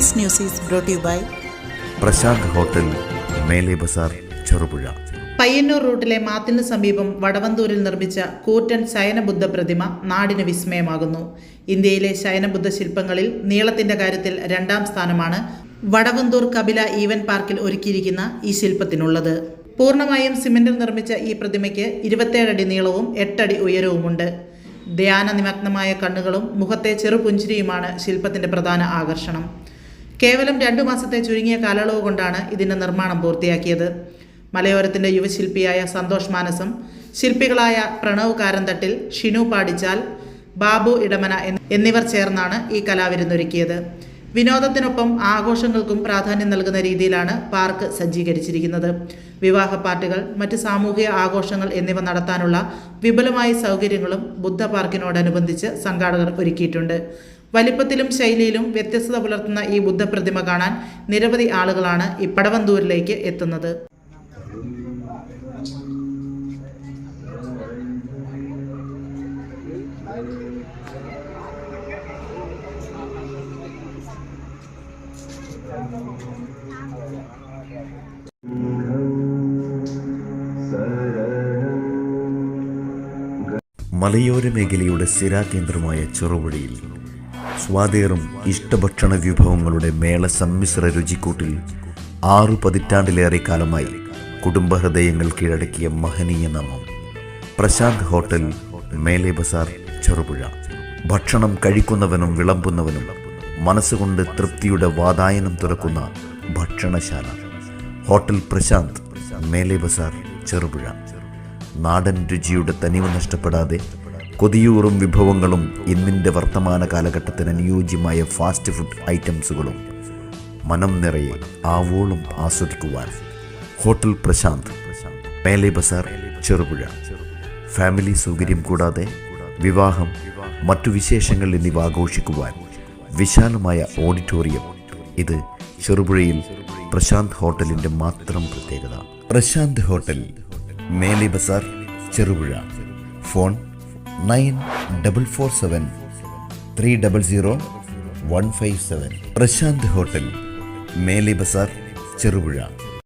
This news is brought to you by Prashant hotel, മേലെ bazaar, Cherupuzha. Payyanur റൂട്ടിലെ മാത്തിന് സമീപം വടവന്തൂരിൽ നിർമ്മിച്ച കൂറ്റൻ ശയനബുദ്ധ പ്രതിമ നാടിന് വിസ്മയമാകുന്നു. ഇന്ത്യയിലെ ശയനബുദ്ധ ശില്പങ്ങളിൽ നീളത്തിന്റെ കാര്യത്തിൽ 2ാം സ്ഥാനമാണ് വടവന്തൂർ കപില ഈവന്റ് പാർക്കിൽ ഒരുക്കിയിരിക്കുന്ന ഈ ശില്പത്തിനുള്ളത്. പൂർണ്ണമായും സിമെന്റിൽ നിർമ്മിച്ച ഈ പ്രതിമയ്ക്ക് 27 അടി നീളവും 8 അടി ഉയരവുമുണ്ട്. ധ്യാന നിമഗ്നമായ കണ്ണുകളും മുഖത്തെ ചെറുപുഞ്ചിരിയുമാണ് ശില്പത്തിന്റെ പ്രധാന ആകർഷണം. കേവലം 2 മാസത്തെ ചുരുങ്ങിയ കാലയളവ് കൊണ്ടാണ് ഇതിന്റെ നിർമ്മാണം പൂർത്തിയാക്കിയത്. മലയോരത്തിന്റെ യുവശില്പിയായ സന്തോഷ് മാനസം, ശില്പികളായ പ്രണവ് കാരന്തട്ടിൽ, ഷിനു പാടിച്ചാൽ, ബാബു ഇടമന എന്നിവർ ചേർന്നാണ് ഈ കലാവിരുന്നൊരുക്കിയത്. വിനോദത്തിനൊപ്പം ആഘോഷങ്ങൾക്കും പ്രാധാന്യം നൽകുന്ന രീതിയിലാണ് പാർക്ക് സജ്ജീകരിച്ചിരിക്കുന്നത്. വിവാഹ പാർട്ടികൾ, മറ്റ് സാമൂഹിക ആഘോഷങ്ങൾ എന്നിവ നടത്താനുള്ള വിപുലമായ സൗകര്യങ്ങളും ബുദ്ധ പാർക്കിനോടനുബന്ധിച്ച് സംഘാടകർ ഒരുക്കിയിട്ടുണ്ട്. വലിപ്പത്തിലും ശൈലിയിലും വ്യത്യസ്തത പുലർത്തുന്ന ഈ ബുദ്ധപ്രതിമ കാണാൻ നിരവധി ആളുകളാണ് ഈ വടവന്തൂരിലേക്ക് എത്തുന്നത്. മലയോര മേഖലയുടെ സ്ഥിരാകേന്ദ്രമായ ചെറുപുഴയിൽ സ്വാദേറും ഇഷ്ടഭക്ഷണ വിഭവങ്ങളുടെ മേള സമ്മിശ്ര രുചിക്കൂട്ടിൽ 6 പതിറ്റാണ്ടിലേറെ കാലമായി കുടുംബഹൃദയങ്ങൾ കീഴടക്കിയ മഹനീയ നാമം പ്രശാന്ത് ഹോട്ടൽ, മേലെ ബസാർ, ചെറുപുഴ. ഭക്ഷണം കഴിക്കുന്നവനും വിളമ്പുന്നവനും മനസ്സുകൊണ്ട് തൃപ്തിയുടെ വാതായനം തുറക്കുന്ന ഭക്ഷണശാല ഹോട്ടൽ പ്രശാന്ത്, മേലെ ബസാർ, ചെറുപുഴ. നാടൻ രുചിയുടെ തനിവ് നഷ്ടപ്പെടാതെ കൊതിയൂറും വിഭവങ്ങളും ഇന്നിൻ്റെ വർത്തമാന കാലഘട്ടത്തിന് അനുയോജ്യമായ ഫാസ്റ്റ് ഫുഡ് ഐറ്റംസുകളും മനം നിറയെ ആവോളം ആസ്വദിക്കുവാൻ ഹോട്ടൽ പ്രശാന്ത്, മേലെ ബസാർ, ചെറുപുഴ. ഫാമിലി സൗകര്യം കൂടാതെ വിവാഹം, മറ്റു വിശേഷങ്ങൾ എന്നിവ ആഘോഷിക്കുവാൻ വിശാലമായ ഓഡിറ്റോറിയം. ഇത് ചെറുപുഴയിൽ പ്രശാന്ത് ഹോട്ടലിൻ്റെ മാത്രം പ്രത്യേകത. പ്രശാന്ത് ഹോട്ടൽ, മേലെ bazaar, Cherupuzha. Phone 9447 300 157. Prashant hotel, മേലെ ബസാർ, ചെറുപുഴ.